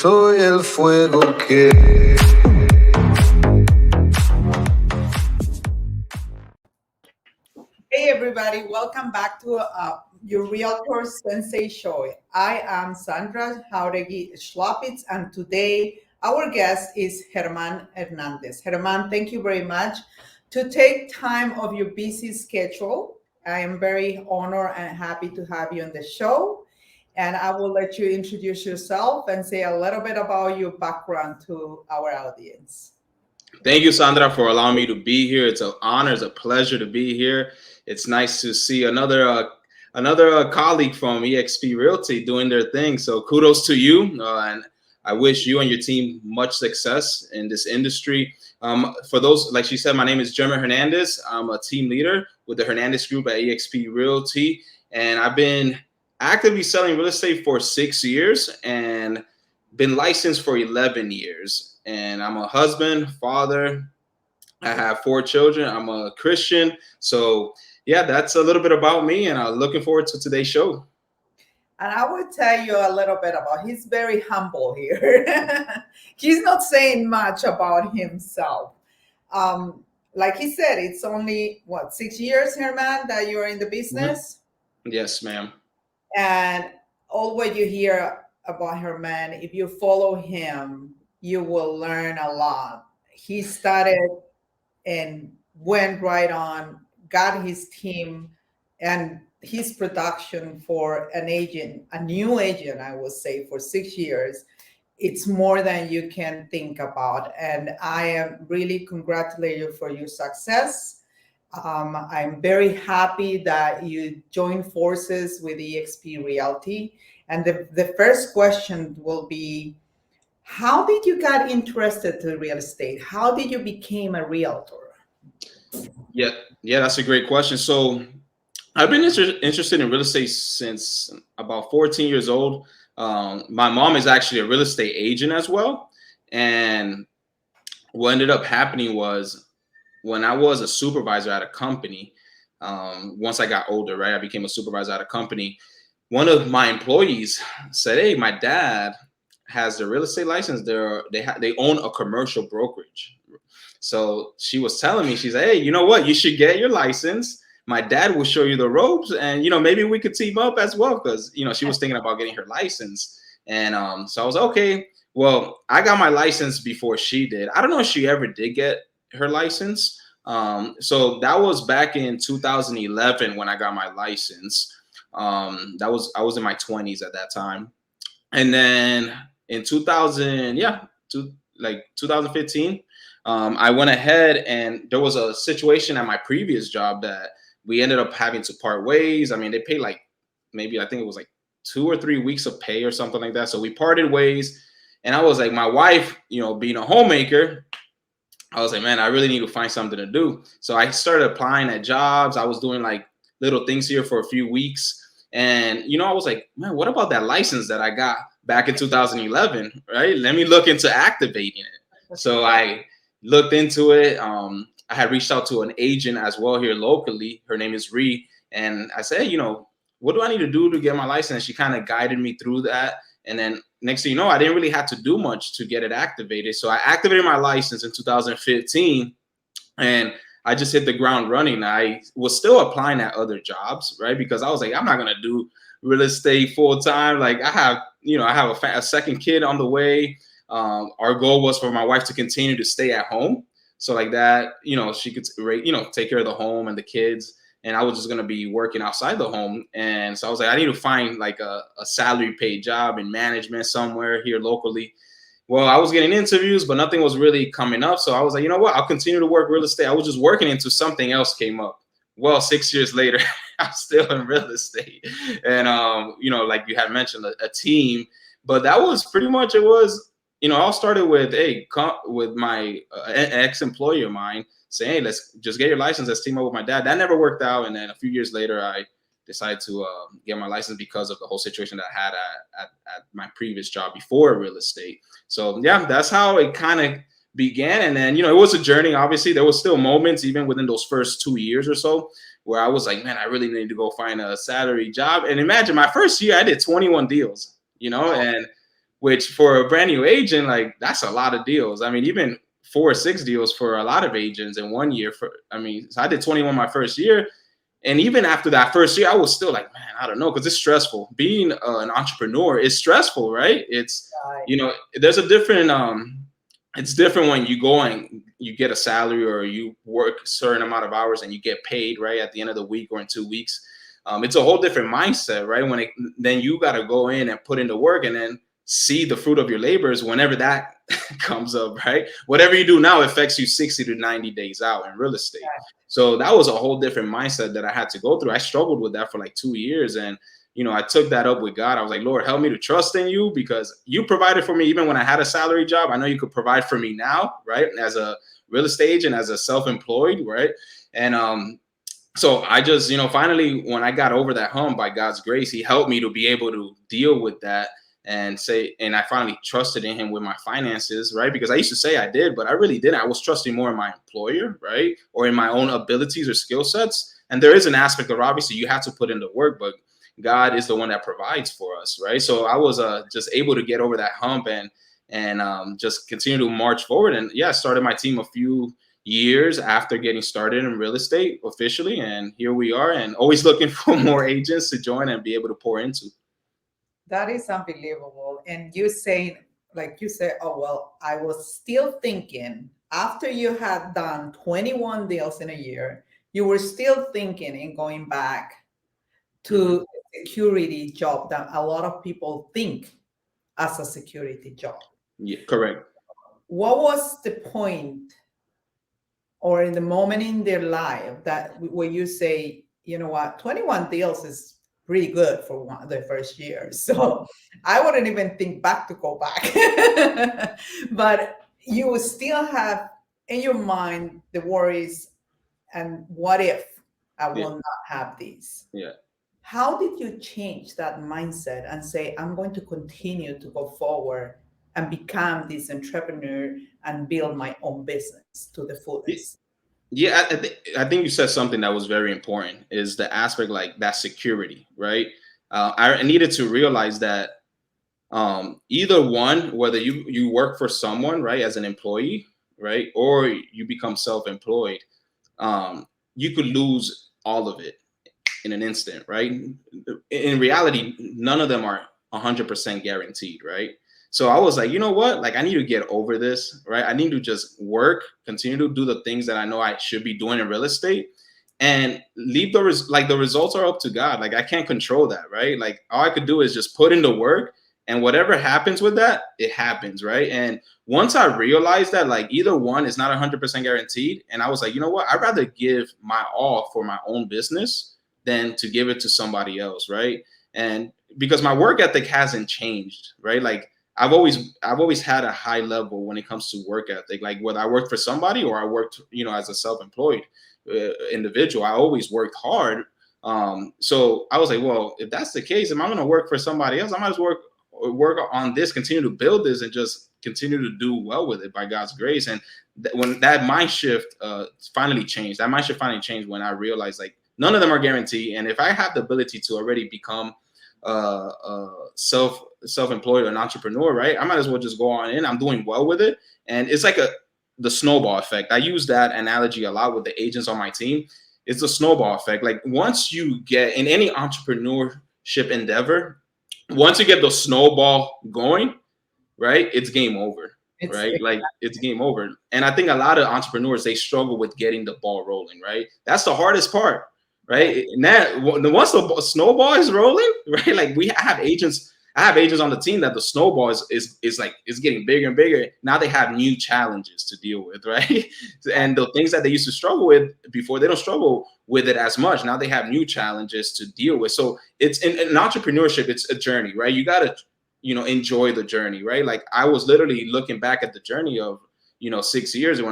soy el fuego que... Hey everybody, welcome back to your Realtor Sensei show. I am Sandra Jauregui Schlapitz, and today our guest is Hernandez. Herman, thank you very much to take time of your busy schedule. I am very honored and happy to have you on the show. And I will let you introduce yourself and say a little bit about your background to our audience. Thank you, Sandra, for allowing me to be here. It's an honor, it's a pleasure to be here. It's nice to see another colleague from EXP Realty doing their thing. So kudos to you, and I wish you and your team much success in this industry. For those, like she said, my name is Jeremy Hernandez. I'm a team leader with the Hernandez Group at EXP Realty, and I've been actively selling real estate for 6 years and been licensed for 11 years. And I'm a husband, father. I have 4 children. I'm a Christian. So yeah, that's a little bit about me, and I'm looking forward to today's show. And I will tell you a little bit about, he's very humble here. He's not saying much about himself. Like he said, it's only, 6 years, Herman, that you're in the business? Mm-hmm. Yes, ma'am. And all what you hear about Herman, if you follow him, you will learn a lot. He started and went right on, got his team and his production for an agent, a new agent, I would say, for 6 years. It's more than you can think about. And I am really congratulate you for your success. I'm very happy that you joined forces with EXP Realty. And the first question will be, how did you get interested in real estate? How did you become a realtor? Yeah, that's a great question. So I've been interested in real estate since about 14 years old. My mom is actually a real estate agent as well. And what ended up happening was when I was a supervisor at a company, once I got older, right, I became a supervisor at a company. One of my employees said, "Hey, my dad has the real estate license. They own a commercial brokerage." So she was telling me, she's like, "Hey, you know what? You should get your license. My dad will show you the ropes, and maybe we could team up as well." Because she was thinking about getting her license, and so I was like, okay. Well, I got my license before she did. I don't know if she ever did get her license. So that was back in 2011 when I got my license. I was in my 20s at that time, and then in 2015, I went ahead, and there was a situation at my previous job that we ended up having to part ways. I mean, they paid maybe I think it was 2 or 3 weeks of pay or something like that. So we parted ways, and I was like, my wife, being a homemaker, I was like, man, I really need to find something to do. So I started applying at jobs. I was doing little things here for a few weeks. And, I was like, man, what about that license that I got back in 2011, right? Let me look into activating it. So I looked into it. I had reached out to an agent as well here locally. Her name is Ree. And I said, hey, what do I need to do to get my license? She kind of guided me through that. And then next thing you know, I didn't really have to do much to get it activated. So I activated my license in 2015, and I just hit the ground running. I was still applying at other jobs, right? Because I was like, I'm not going to do real estate full time. I have a second kid on the way. Our goal was for my wife to continue to stay at home. So that, she could, take care of the home and the kids. And I was just going to be working outside the home. And so I was like, I need to find a salary paid job in management somewhere here locally. Well, I was getting interviews, but nothing was really coming up. So I was like, you know what? I'll continue to work real estate. I was just working until something else came up. Well, 6 years later, I'm still in real estate. And, like you had mentioned, a team. But that was pretty much, it was, it all started with, with my ex-employer of mine saying, hey, let's just get your license. Let's team up with my dad. That never worked out. And then a few years later, I decided to get my license because of the whole situation that I had at my previous job before real estate. So yeah, that's how it kind of began. And then, it was a journey. Obviously, there was still moments even within those first 2 years or so where I was like, man, I really need to go find a salary job. And imagine my first year, I did 21 deals, and which for a brand new agent, like that's a lot of deals. I mean, even 4 or 6 deals for a lot of agents in 1 year. So I did 21 my first year. And even after that first year, I was still like, man, I don't know, because it's stressful. Being an entrepreneur is stressful, right? It's, Right. there's a different, it's different when you go and you get a salary or you work a certain amount of hours and you get paid, right, at the end of the week or in 2 weeks. It's a whole different mindset, right? Then you got to go in and put in the work and then see the fruit of your labors whenever that comes up, right? Whatever you do now affects you 60 to 90 days out in real estate. Right. So that was a whole different mindset that I had to go through. I struggled with that for like 2 years. And, I took that up with God. I was like, Lord, help me to trust in you because you provided for me even when I had a salary job. I know you could provide for me now, right? As a real estate agent, as a self-employed, right? And so I just, finally, when I got over that hump by God's grace, he helped me to be able to deal with that and I finally trusted in him with my finances, right? Because I used to say I did, but I really didn't. I was trusting more in my employer, right? Or in my own abilities or skill sets. And there is an aspect of obviously you have to put in the work, but God is the one that provides for us, right? So I was just able to get over that hump and just continue to march forward. And yeah, I started my team a few years after getting started in real estate officially. And here we are, and always looking for more agents to join and be able to pour into. That is unbelievable. And you saying, like you said, oh, well, I was still thinking after you had done 21 deals in a year, you were still thinking in going back to a security job that a lot of people think as a security job. Yeah, correct. What was the point or in the moment in their life that where you say, you know what, 21 deals is pretty good for the first year. So I wouldn't even think back to go back. But you will still have in your mind the worries and what if I will not have these. Yeah. How did you change that mindset and say, I'm going to continue to go forward and become this entrepreneur and build my own business to the fullest? Yeah, I think you said something that was very important is the aspect like that security, right? I needed to realize that either one, whether you work for someone, right, as an employee, right, or you become self-employed, you could lose all of it in an instant, right? In reality, none of them are 100% guaranteed, right? So I was like, you know what? Like, I need to get over this, right? I need to just work, continue to do the things that I know I should be doing in real estate, and leave the results are up to God. Like, I can't control that, right? Like, all I could do is just put in the work, and whatever happens with that, it happens, right? And once I realized that, like, either one is not 100% guaranteed, and I was like, you know what? I'd rather give my all for my own business than to give it to somebody else, right? And because my work ethic hasn't changed, right? Like, I've always had a high level when it comes to work ethic. Like whether I worked for somebody or I worked, as a self-employed individual, I always worked hard. So I was like, well, if that's the case, if I'm going to work for somebody else, I might as well work on this, continue to build this, and just continue to do well with it by God's grace. And when that mind shift finally changed, when I realized like none of them are guaranteed, and if I have the ability to already become self-employed or an entrepreneur, right, I might as well just go on in. I'm doing well with it, and it's like the snowball effect. I use that analogy a lot with the agents on my team. It's a snowball effect. Like once you get in any entrepreneurship endeavor, once you get the snowball going, right, it's game over. Right, like it's game over. And I think a lot of entrepreneurs, they struggle with getting the ball rolling, right? That's the hardest part, right? And that once the snowball is rolling, right? Like I have agents on the team that the snowball is getting bigger and bigger. Now they have new challenges to deal with, right? And the things that they used to struggle with before, they don't struggle with it as much. Now they have new challenges to deal with. So it's in entrepreneurship, it's a journey, right? You gotta enjoy the journey, right? Like I was literally looking back at the journey of 6 years ago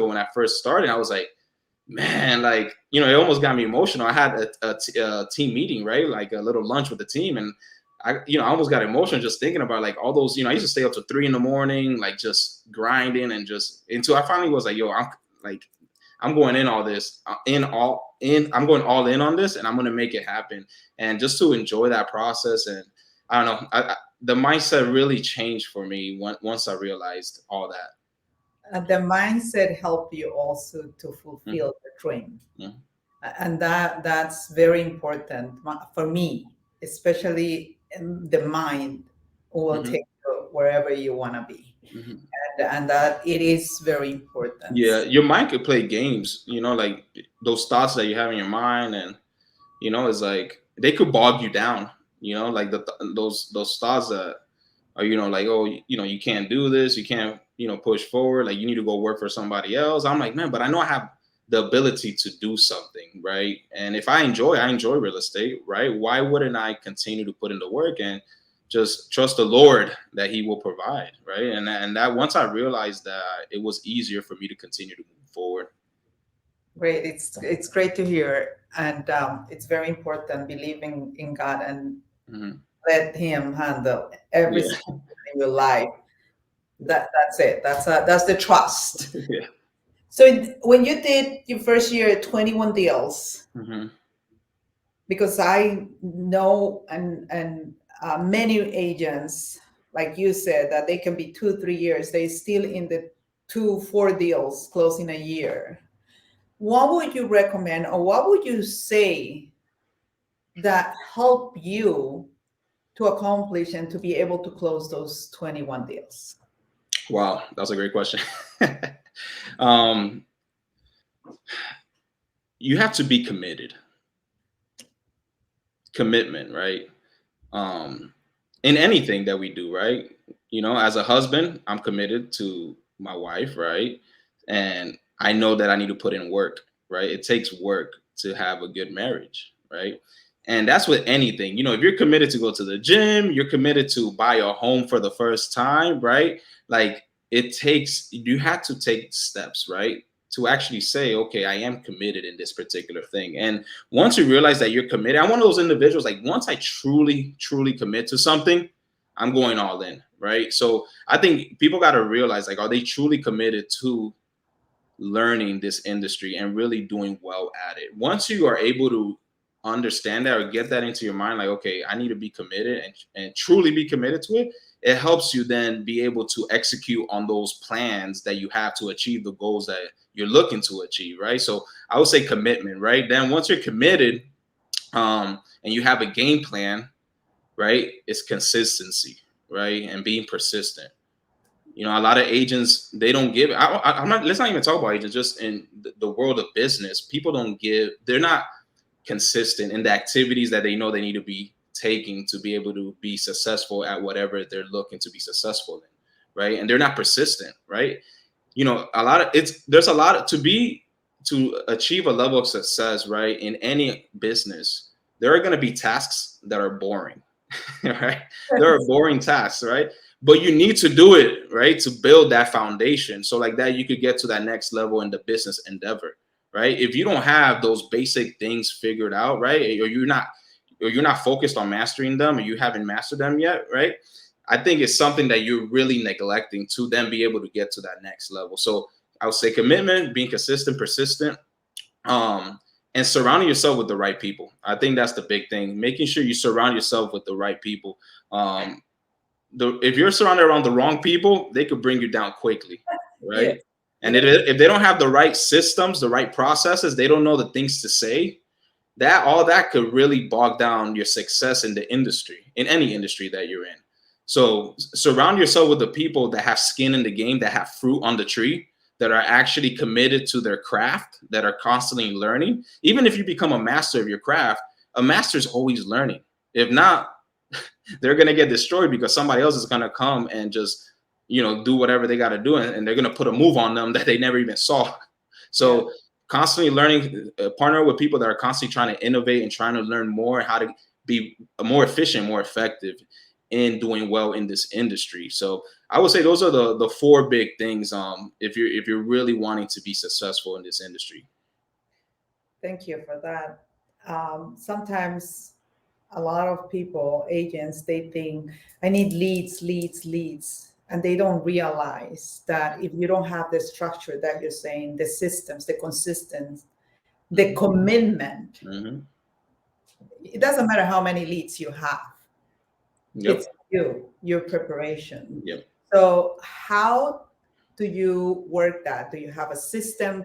when I first started. I was like, man, like it almost got me emotional. I had a team meeting, right, like a little lunch with the team, and I almost got emotional just thinking about like all those. I used to stay up to 3 a.m, like just grinding and just until I finally was like, yo, I'm going in all this I'm going all in on this, and I'm going to make it happen. And just to enjoy that process. And I don't know, the mindset really changed for me once I realized all that. The mindset help you also to fulfill the dream. Mhm. And that's very important for me, especially in the mind will Mhm. take you wherever you want to be. Mhm. And that it is very important. Yeah, your mind could play games, like those thoughts that you have in your mind, and it's like they could bog you down. Like those thoughts that are, like, oh, you can't do this, you can't, push forward, like you need to go work for somebody else. I'm like, man, but I know I have the ability to do something, right? And if I enjoy real estate, right? Why wouldn't I continue to put in the work and just trust the Lord that He will provide, right? And that once I realized that, it was easier for me to continue to move forward. Great. It's great to hear. And it's very important believing in God and Mhm. let Him handle every Yeah. situation in your life. That's it. That's the trust. Yeah. So when you did your first year, 21 deals, Mhm. because I know and many agents, like you said, that they can be 2 3 years, they still in the 2 4 deals closing a year. What would you recommend, or what would you say that help you to accomplish and to be able to close those 21 deals? Wow, that's a great question. um, you have to be committed. Commitment, right? um in anything that we do, right? As a husband, I'm committed to my wife, right? And I know that I need to put in work, right? It takes work to have a good marriage, right? And that's with anything. If you're committed to go to the gym, you're committed to buy a home for the first time, right? Like, you have to take steps, right? To actually say, okay, I am committed in this particular thing. And once you realize that you're committed, I'm one of those individuals, like, once I truly, truly commit to something, I'm going all in, right? So I think people got to realize, like, are they truly committed to learning this industry and really doing well at it? Once you are able to understand that or get that into your mind, like, okay, I need to be committed and truly be committed to it, it helps you then be able to execute on those plans that you have to achieve the goals that you're looking to achieve, right? So I would say commitment, right? Then once you're committed, and you have a game plan, right? It's consistency, right? And being persistent. A lot of agents, they don't give. I'm not. Let's not even talk about agents. Just in the world of business, people don't give. They're not consistent in the activities that they know they need to be taking to be able to be successful at whatever they're looking to be successful in, right? And they're not persistent, right? A lot of there's a lot to achieve a level of success, right? In any business, there are going to be tasks that are boring, right? There are boring tasks, right? But you need to do it, right? To build that foundation. So like that, you could get to that next level in the business endeavor, right? If you don't have those basic things figured out, right? Or you're not focused on mastering them, or you haven't mastered them yet, right? I think it's something that you're really neglecting to then be able to get to that next level. So I would say commitment, being consistent, persistent, um, and surrounding yourself with the right people. I think that's the big thing. Making sure you surround yourself with the right people. If you're surrounded around the wrong people, they could bring you down quickly, Yes. right? And if they don't have the right systems, the right processes, they don't know the things to say, that all that could really bog down your success in the industry, in any industry that you're in. So surround yourself with the people that have skin in the game, that have fruit on the tree, that are actually committed to their craft, that are constantly learning. Even if you become a master of your craft, a master is always learning. If not, they're going to get destroyed because somebody else is going to come and just do whatever they got to do, and they're going to put a move on them that they never even saw. Yeah. So constantly learning, partner with people that are constantly trying to innovate and trying to learn more how to be more efficient, more effective in doing well in this industry. So I would say those are the four big things, if you're really wanting to be successful in this industry. Thank you for that. Sometimes a lot of people, agents, they think I need leads, leads, leads. And they don't realize that if you don't have the structure that you're saying, the systems, the consistency, the commitment, Mm-hmm. it doesn't matter how many leads you have. Yep. your preparation. Yep. So how do you work that? Do you have a system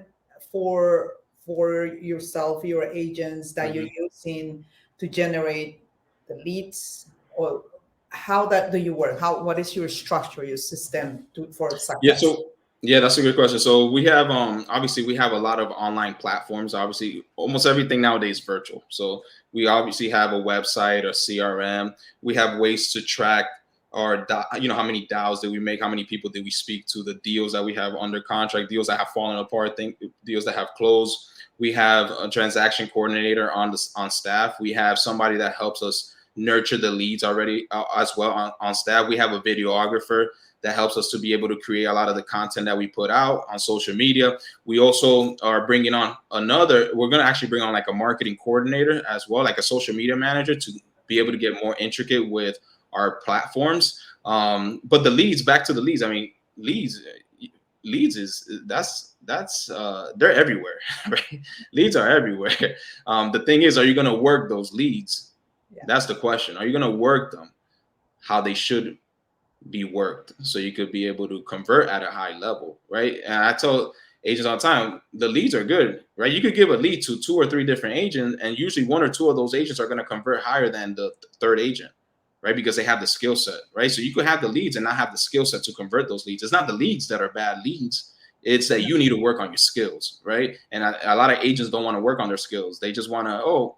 for yourself, your agents that you're using to generate the leads, or how that do you work? What is your structure, your system for Yeah, success? so yeah, that's a good question. So we have obviously we have a lot of online platforms. Obviously, almost everything nowadays is virtual. So we obviously have a website or CRM. We have ways to track our how many DAOs did we make, how many people did we speak to, the deals that we have under contract, deals that have fallen apart, deals that have closed. We have a transaction coordinator on staff. We have somebody that helps us nurture the leads already as well on staff. We have a videographer that helps us to be able to create a lot of the content that we put out on social media. We also are bringing on we're going to actually bring on like a marketing coordinator as well, like a social media manager, to be able to get more intricate with our platforms. But the leads, back to the leads. I mean, leads is they're everywhere, right? Leads are everywhere. The thing is, are you going to work those leads? Yeah. That's the question. Are you going to work them how they should be worked, so you could be able to convert at a high level, right? And I tell agents all the time, the leads are good, right? You could give a lead to 2 or 3 different agents, and usually 1 or 2 of those agents are going to convert higher than the third agent, right? Because they have the skill set, right? So you could have the leads and not have the skill set to convert those leads. It's not the leads that are bad leads. It's that you need to work on your skills, right? And a lot of agents don't want to work on their skills. They just want to,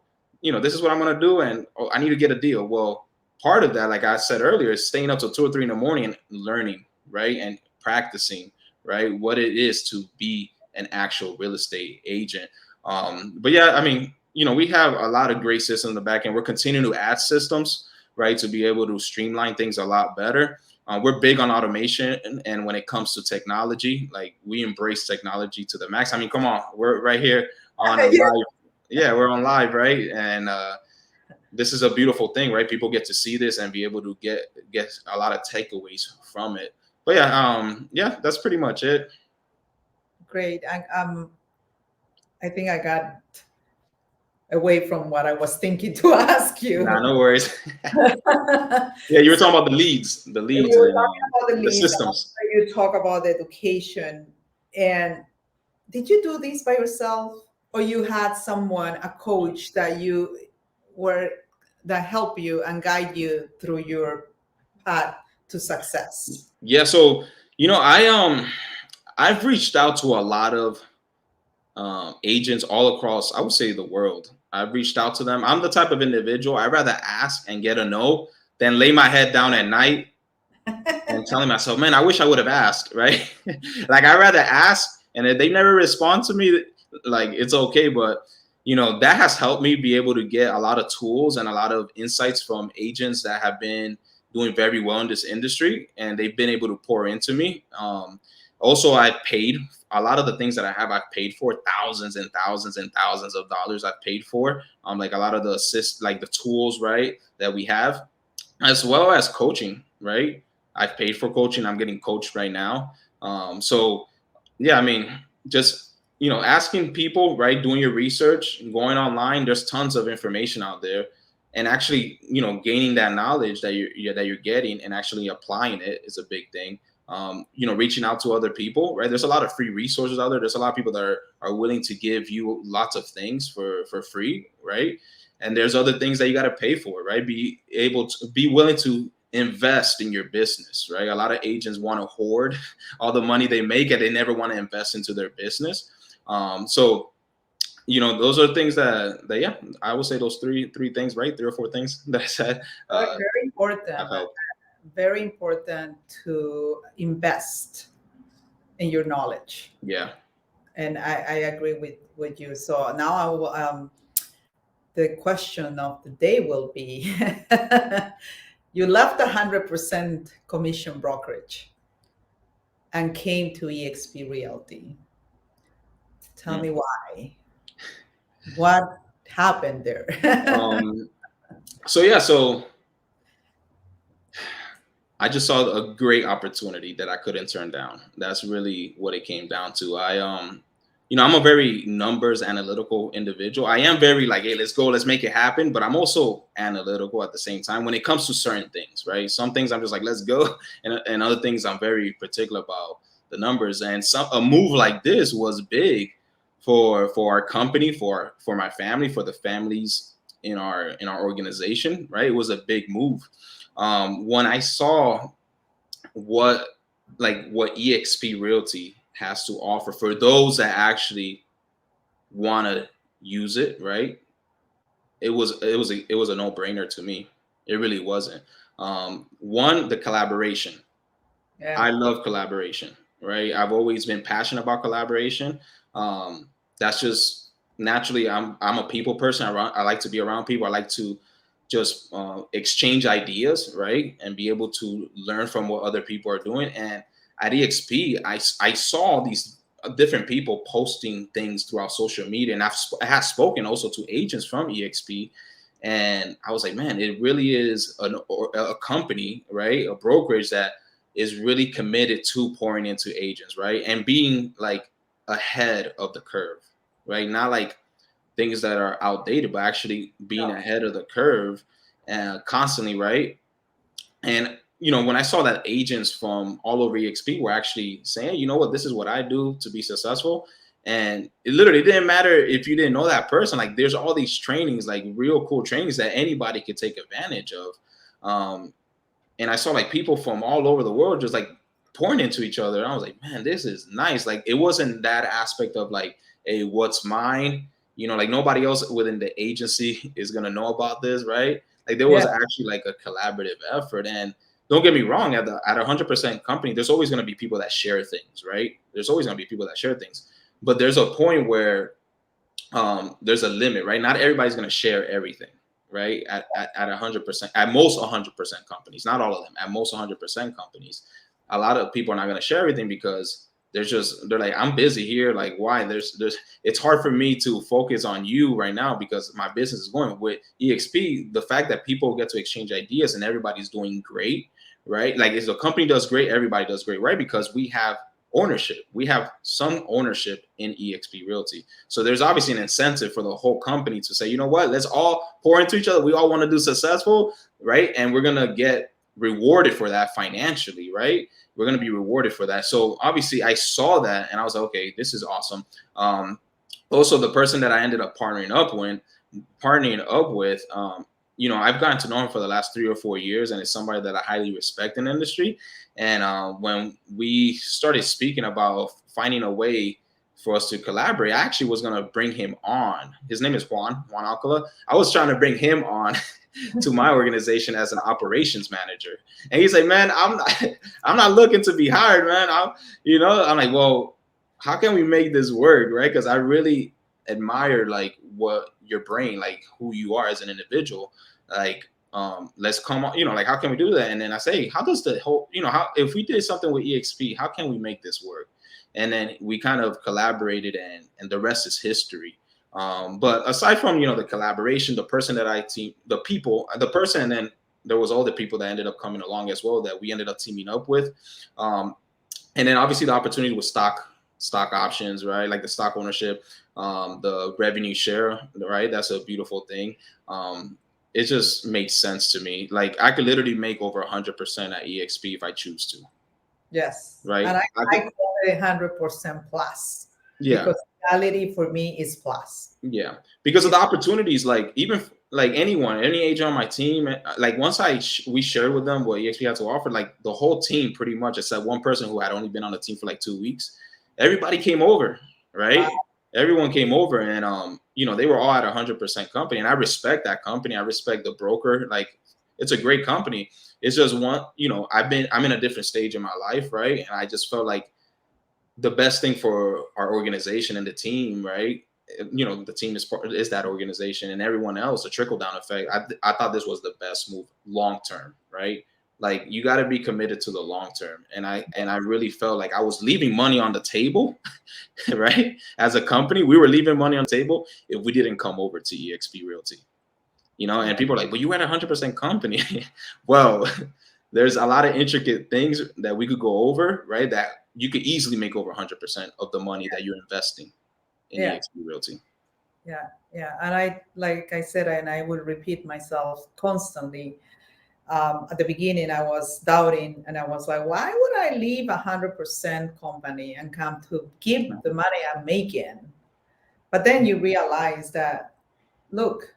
this is what I'm going to do, and I need to get a deal. Well, part of that, like I said earlier, is staying up till 2 or 3 in the morning and learning, right? And practicing, right? What it is to be an actual real estate agent. But yeah, I mean, we have a lot of great systems in the back end. We're continuing to add systems, right? To be able to streamline things a lot better. We're big on automation. And when it comes to technology, like we embrace technology to the max. I mean, come on, we're right here on a live. Yeah, we're on live, right? And, this is a beautiful thing, right? People get to see this and be able to get a lot of takeaways from it. But yeah, that's pretty much it. Great. I think I got away from what I was thinking to ask you. Nah, no worries. Yeah, you were talking about the leads, We were and talking about the the leads. systems. You talk about the education. And did you do this by yourself, or you had someone, a coach that helped you and guide you through your path to success? Yeah, so I've reached out to a lot of agents all across, I would say, the world. I've reached out to them. I'm the type of individual, I'd rather ask and get a no than lay my head down at night and telling myself, man, I wish I would have asked, right? Like, I'd rather ask, and if they never respond to me, like, it's okay. But that has helped me be able to get a lot of tools and a lot of insights from agents that have been doing very well in this industry, and they've been able to pour into me. Also, I've paid a lot of the things that I've paid for thousands and thousands and thousands of dollars. I've paid for like a lot of the tools, right, that we have, as well as coaching, right? I've paid for coaching. I'm getting coached right now. So yeah, I mean, just asking people, right? Doing your research, going online. There's tons of information out there, and actually, gaining that knowledge that you're getting and actually applying it is a big thing. Reaching out to other people, right? There's a lot of free resources out there. There's a lot of people that are willing to give you lots of things for free, right? And there's other things that you got to pay for, right? Be willing to invest in your business, right? A lot of agents want to hoard all the money they make, and they never want to invest into their business. So those are things that yeah, I would say those three things, right? 3 or 4 things that I said. Very important. Very important to invest in your knowledge. Yeah. And I agree with you. So now I will, the question of the day will be, you left 100% commission brokerage and came to EXP Realty. Tell me why. What happened there? So I just saw a great opportunity that I couldn't turn down. That's really what it came down to. I'm a very numbers analytical individual. I am very like, hey, let's go, let's make it happen. But I'm also analytical at the same time when it comes to certain things, right? Some things I'm just like, let's go. And other things I'm very particular about the numbers. And a move like this was big for our company, for my family, for the families in our organization, right? It was a big move. When I saw what what EXP Realty has to offer for those that actually want to use it, right? It was a no-brainer to me. It really wasn't. One, the collaboration. Yeah. I love collaboration, right? I've always been passionate about collaboration. That's just naturally. I'm a people person. I like to be around people. I like to just exchange ideas, right, and be able to learn from what other people are doing. And at EXP, I saw these different people posting things throughout social media, and I have spoken also to agents from EXP. And I was like, man, it really is a company, right? A brokerage that is really committed to pouring into agents, right? And being like ahead of the curve, right? Not like things that are outdated, but actually being No. ahead of the curve and constantly, right? And when I saw that agents from all over EXP were actually saying, you know what, this is what I do to be successful. And it literally didn't matter if you didn't know that person. Like there's all these trainings, like real cool trainings that anybody could take advantage of. And I saw like people from all over the world just like pouring into each other. And I was like, man, this is nice. Like it wasn't that aspect of like, hey, what's mine? Like nobody else within the agency is gonna know about this, right? Like there was Yeah. actually like a collaborative effort. And don't get me wrong, at 100% company, there's always gonna be people that share things, right? There's always gonna be people that share things. But there's a point where there's a limit, right? Not everybody's going to share everything, right? At 100%, at most 100% companies, not all of them, at most 100% companies, a lot of people are not going to share everything because they're like, I'm busy here. Like, why? It's hard for me to focus on you right now because my business is going with EXP. The fact that people get to exchange ideas and everybody's doing great, right? Like, if the company does great, everybody does great, right? Because we have ownership. We have some ownership in EXP Realty. So there's obviously an incentive for the whole company to say, you know what, let's all pour into each other. We all want to do successful, right? And we're going to get rewarded for that financially, right? We're going to be rewarded for that. So obviously I saw that and I was like, okay, this is awesome. Also, the person that I ended up partnering up with, I've gotten to know him for the last 3 or 4 years, and it's somebody that I highly respect in the industry. And when we started speaking about finding a way for us to collaborate, I actually was going to bring him on. His name is Juan Alcala. I was trying to bring him on to my organization as an operations manager. And he's like, man, I'm not looking to be hired, man. I'm like, well, how can we make this work, right? Because I really admire like what your brain, like who you are as an individual. Like, let's come on, like how can we do that? And then I say, how does the whole, how if we did something with EXP, how can we make this work? And then we kind of collaborated, and the rest is history. But aside from the collaboration, the person that the person, and then there was all the people that ended up coming along as well that we ended up teaming up with. And then obviously the opportunity with stock options, right? Like the stock ownership, the revenue share, right? That's a beautiful thing. It just makes sense to me. Like I could literally make over 100% at EXP if I choose to, Yes. right? And I I could, call it 100% plus yeah. because reality for me is plus. Yeah, because of the opportunities, like even like any agent on my team, like once we shared with them what EXP had to offer, like the whole team pretty much, except one person who had only been on the team for like 2 weeks, everybody came over, right? Wow. Everyone came over, and they were all at 100% company, and I respect that company. I respect the broker. Like it's a great company. It's just I'm in a different stage in my life, right? And I just felt like the best thing for our organization and the team, right? The team is that organization, and everyone else, a trickle down effect. I thought this was the best move long term, right? Like you got to be committed to the long term, and I really felt like I was leaving money on the table, right? As a company, we were leaving money on the table if we didn't come over to EXP Realty, and people are like, "But you had 100% company." Well, there's a lot of intricate things that we could go over, right? That you could easily make over 100% of the money that you're investing. in EXP Realty. Yeah. And I, like I said, and I will repeat myself constantly. At the beginning, I was doubting, and I was like, why would I leave 100% company and come to give the money I'm making? But then you realize that, look,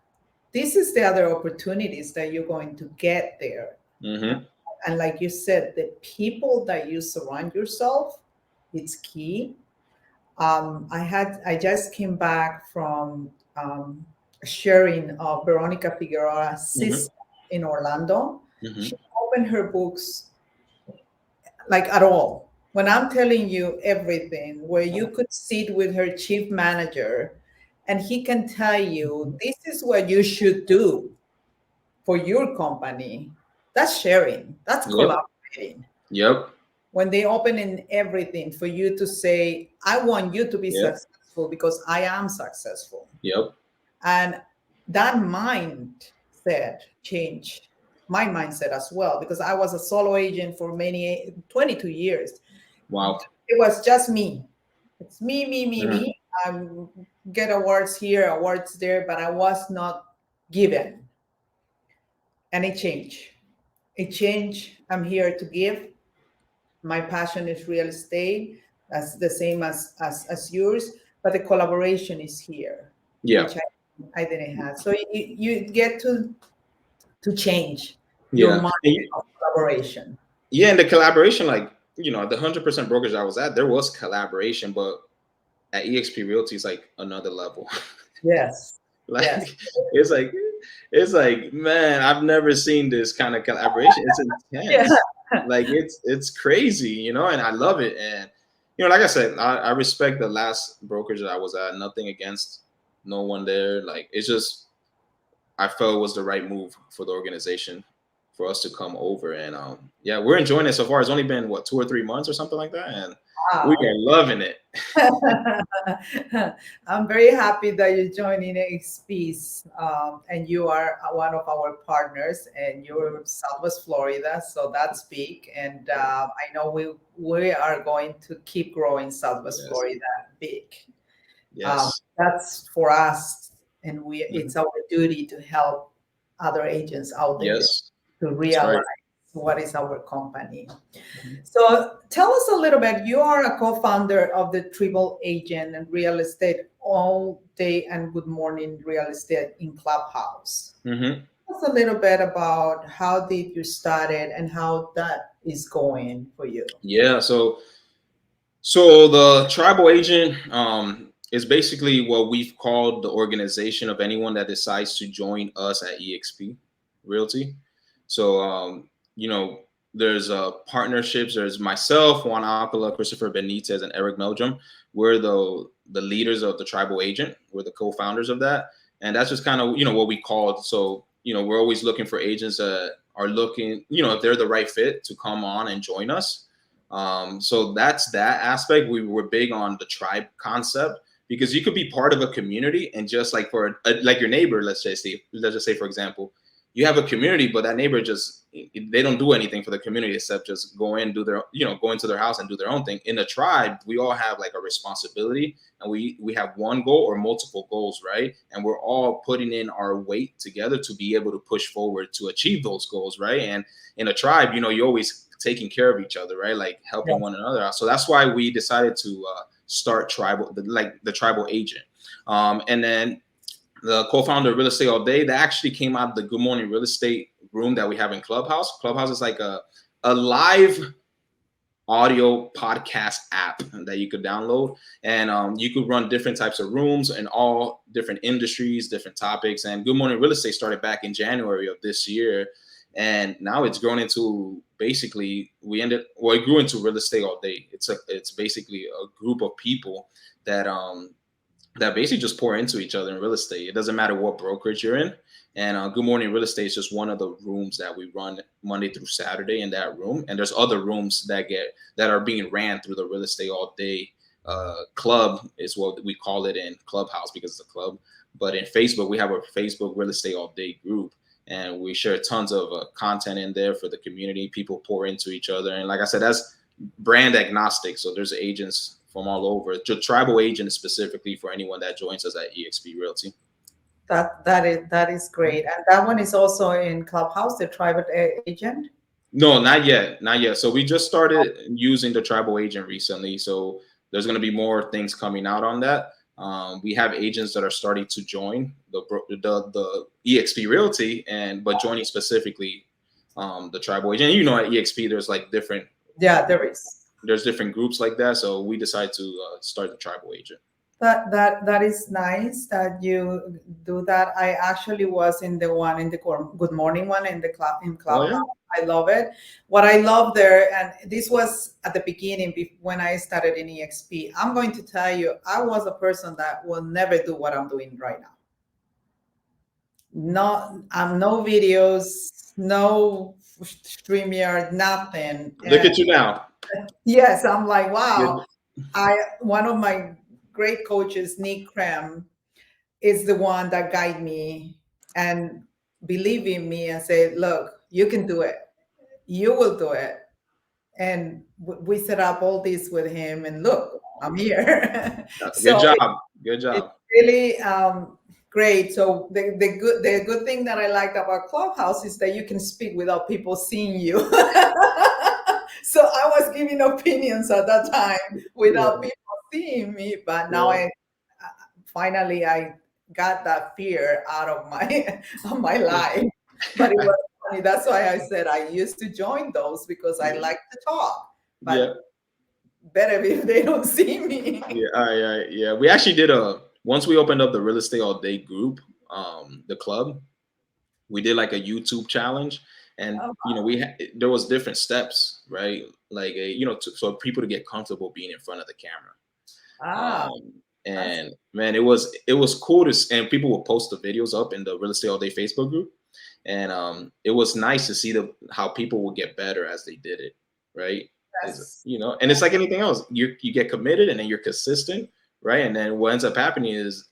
this is the other opportunities that you're going to get there. Mm-hmm. And like you said, the people that you surround yourself, it's key. I just came back from sharing of Veronica Figueroa's Mm-hmm. sister in Orlando. Mm-hmm. She opened her books like at all. When I'm telling you everything, where you could sit with her chief manager and he can tell you this is what you should do for your company. That's sharing, that's Yep. collaborating. Yep. When they open in everything for you to say, I want you to be Yep. successful because I am successful. Yep. And that mindset changed my mindset as well, because I was a solo agent for 22 years. Wow. It was just me. It's me, Mm. me. I get awards here, awards there, but I was not given. And it changed. It changed. I'm here to give. My passion is real estate. That's the same as yours, but the collaboration is here, Yeah. which I didn't have. So you get to change your Yeah. mind of collaboration. Yeah, and the collaboration, like, the 100% brokerage I was at, there was collaboration, but at EXP Realty, it's like another level. Yes. Like, Yes. it's like, man, I've never seen this kind of collaboration. It's Yeah. intense. Like, it's crazy, and I love it. And like I said, I respect the last brokerage that I was at. Nothing against no one there. Like, it's just, I felt it was the right move for the organization for us to come over. And yeah, we're enjoying it so far. It's only been what, 2 or 3 months or something like that, and we Wow. are loving it. I'm very happy that you joined in EXP's, and you are one of our partners, and you're in Southwest Florida, so that's big. And I know we are going to keep growing Southwest Yes. Florida big. Yes. That's for us, and Mhm. it's our duty to help other agents out there Yes. to That's realize right. what is our company. Mhm. So tell us a little bit. You are a co-founder of the Triple Agent and Real Estate All Day and Good Morning Real Estate in Clubhouse. Mhm. Tell us a little bit about how did you started and how that is going for you. Yeah. So the tribal agent is basically what we've called the organization of anyone that decides to join us at EXP Realty. So there's partnerships. There's myself, Juan Apala, Christopher Benitez, and Eric Meldrum. We're the leaders of the tribal agent. We're the co-founders of that, and that's just kind of what we called. So we're always looking for agents that are looking, if they're the right fit to come on and join us. So that's that aspect. We were big on the tribe concept because you could be part of a community and just like like your neighbor, let's just say, for example, you have a community, but that neighbor they don't do anything for the community except just go in, go into their house and do their own thing. In a tribe, we all have like a responsibility, and we have one goal or multiple goals, right? And we're all putting in our weight together to be able to push forward to achieve those goals, right? And in a tribe, you always taking care of each other, right? Like helping one another out. So that's why we decided to start the tribal agent. And then the co-founder of Real Estate All Day, that actually came out of the Good Morning Real Estate room that we have in Clubhouse. Clubhouse is like a live audio podcast app that you could download, and you could run different types of rooms in all different industries, different topics. And Good Morning Real Estate started back in January of this year, and now it's grown into it grew into Real Estate All Day. It's basically a group of people that basically just pour into each other in real estate. It doesn't matter what brokerage you're in. And Good Morning Real Estate is just one of the rooms that we run Monday through Saturday in that room. And there's other rooms that are being ran through the Real Estate All Day club is what we call it in Clubhouse because it's a club. But in Facebook, we have a Facebook Real Estate All Day group. And we share tons of content in there for the community. People pour into each other. And like I said, that's brand agnostic. So there's agents from all over. The tribal agent is specifically for anyone that joins us at EXP Realty. That is great. And that one is also in Clubhouse, the private agent. No, not yet, not yet. So we just started using the tribal agent recently. So there's going to be more things coming out on that. We have agents that are starting to join the EXP Realty, but joining specifically the tribal agent. You know, at EXP, there's like different. Yeah, there is. There's different groups like that. So we decided to start the tribal agent. That is nice that you do that. I actually was in the Good Morning one in the Clubhouse. Oh, yeah? I love it. What I love there, and this was at the beginning when I started in EXP. I'm going to tell you, I was a person that will never do what I'm doing right now. No videos, no StreamYard, nothing. Look at you now. Yes, I'm like, wow. Good. One of my great coaches, Nick Krem, is the one that guide me and believe in me and say, look, you can do it. You will do it. And we set up all this with him, and look, I'm here. Good job. Good job. It's really great. So the good thing that I liked about Clubhouse is that you can speak without people seeing you. So I was giving opinions at that time without people seeing me, but now I finally got that fear out of my life. But it was funny. That's why I said I used to join those because I like to talk. But better if they don't see me. Yeah. We actually did once we opened up the Real Estate All Day group, the club, we did like a YouTube challenge. And there was different steps, right? Like so people to get comfortable being in front of the camera. And man, it was cool and people would post the videos up in the Real Estate All Day Facebook group, and it was nice to see how people would get better as they did it, right? Yes. And it's like anything else. You get committed and then you're consistent, right? And then what ends up happening is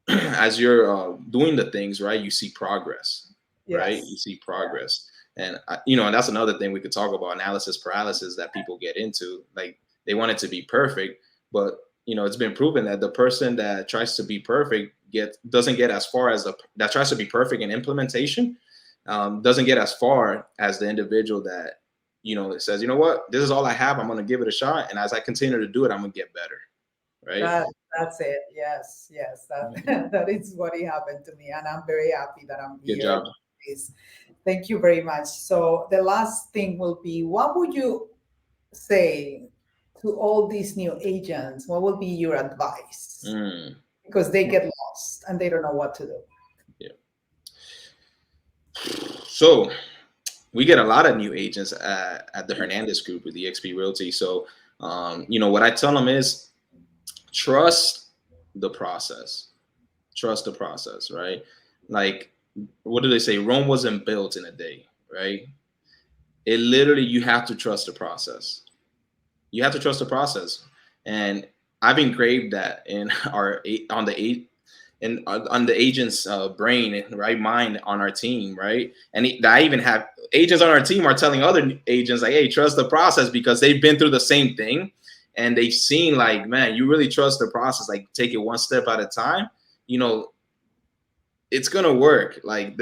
as you're doing the things, right, you see progress. Yes. Right? You see progress. And, and that's another thing we could talk about, analysis paralysis that people get into. Like they want it to be perfect, but, it's been proven that the person that tries to be perfect doesn't get as far as that tries to be perfect in implementation, doesn't get as far as the individual that, says, you know what, this is all I have. I'm going to give it a shot. And as I continue to do it, I'm going to get better. Right. That's it. Yes. That is what happened to me. And I'm very happy that I'm here. Good job. Thank you very much. So the last thing will be, what would you say to all these new agents? What will be your advice? Because they get lost and they don't know what to do. Yeah. So we get a lot of new agents at the Hernandez group with the EXP Realty. So, what I tell them is trust the process. Trust the process, right? Like, what do they say? Rome wasn't built in a day, right? It literally, you have to trust the process. You have to trust the process. And I've engraved that on the agent's brain, right, mind on our team, right? And I even have agents on our team are telling other agents like, hey, trust the process, because they've been through the same thing and they've seen like, man, you really trust the process, like take it one step at a time, it's gonna work. Like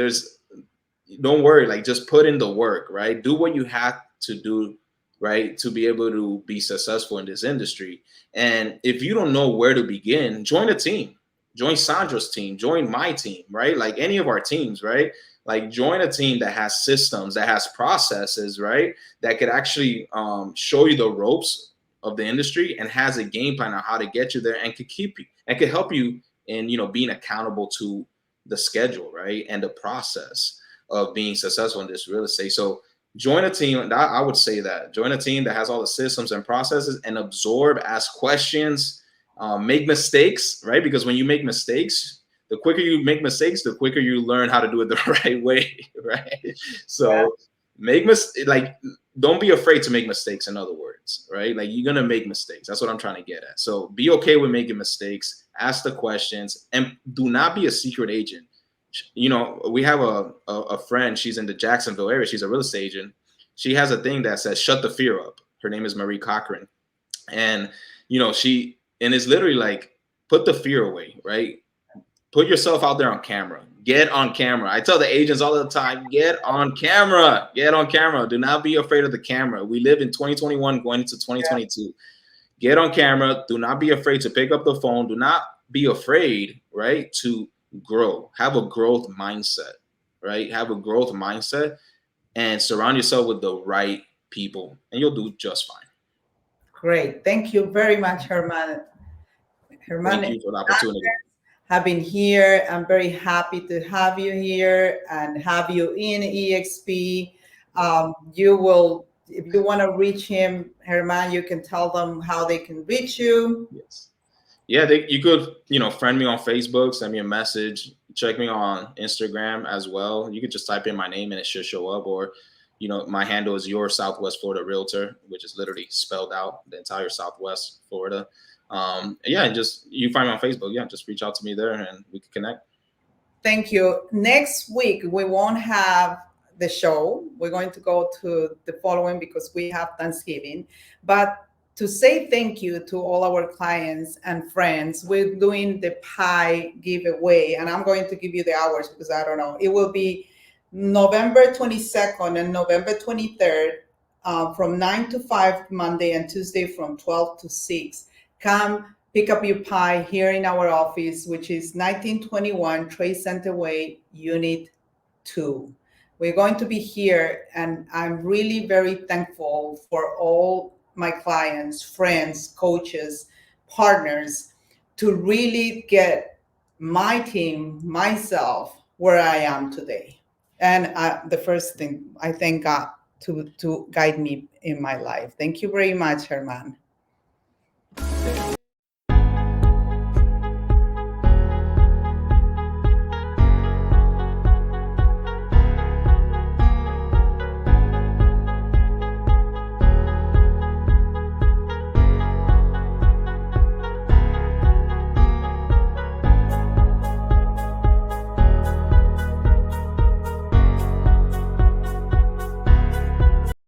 don't worry, like just put in the work, right? Do what you have to do, right, to be able to be successful in this industry. And if you don't know where to begin, join a team. Join Sandra's team, join my team, right? Like any of our teams, right? Like join a team that has systems, that has processes, right? That could actually show you the ropes of the industry and has a game plan on how to get you there and could keep you and could help you in, being accountable to the schedule, right? And the process of being successful in this real estate. So join a team. I would say that join a team that has all the systems and processes and absorb, ask questions, make mistakes, right? Because when you make mistakes, the quicker you make mistakes, the quicker you learn how to do it the right way, right? So don't be afraid to make mistakes, in other words, right? Like you're going to make mistakes. That's what I'm trying to get at. So be okay with making mistakes, ask the questions, and do not be a secret agent. We have a friend, she's in the Jacksonville area. She's a real estate agent. She has a thing that says, shut the fear up. Her name is Marie Cochran. And and it's literally like, put the fear away, right? Put yourself out there on camera. Get on camera. I tell the agents all the time, get on camera. Get on camera. Do not be afraid of the camera. We live in 2021 going into 2022. Get on camera. Do not be afraid to pick up the phone. Do not be afraid, right, to grow. Have a growth mindset, right? Have a growth mindset and surround yourself with the right people, and you'll do just fine. Great. Thank you very much, Herman. Thank you for the opportunity. Have been here. I'm very happy to have you here and have you in EXP. You will, if you want to reach him, Herman, you can tell them how they can reach you. Yes. Yeah, you could, friend me on Facebook, send me a message, check me on Instagram as well. You could just type in my name and it should show up. Or, my handle is your Southwest Florida Realtor, which is literally spelled out the entire Southwest Florida. Just you find me on Facebook. Yeah, just reach out to me there and we can connect. Thank you. Next week, we won't have the show. We're going to go to the following because we have Thanksgiving. But to say thank you to all our clients and friends, we're doing the pie giveaway. And I'm going to give you the hours because I don't know. It will be November 22nd and November 23rd from 9 to 5 Monday and Tuesday from 12 to 6. Come pick up your pie here in our office, which is 1921 Trade Center Way, Unit 2. We're going to be here, and I'm really very thankful for all my clients, friends, coaches, partners to really get my team, myself, where I am today. And the first thing, I thank God to guide me in my life. Thank you very much, Herman.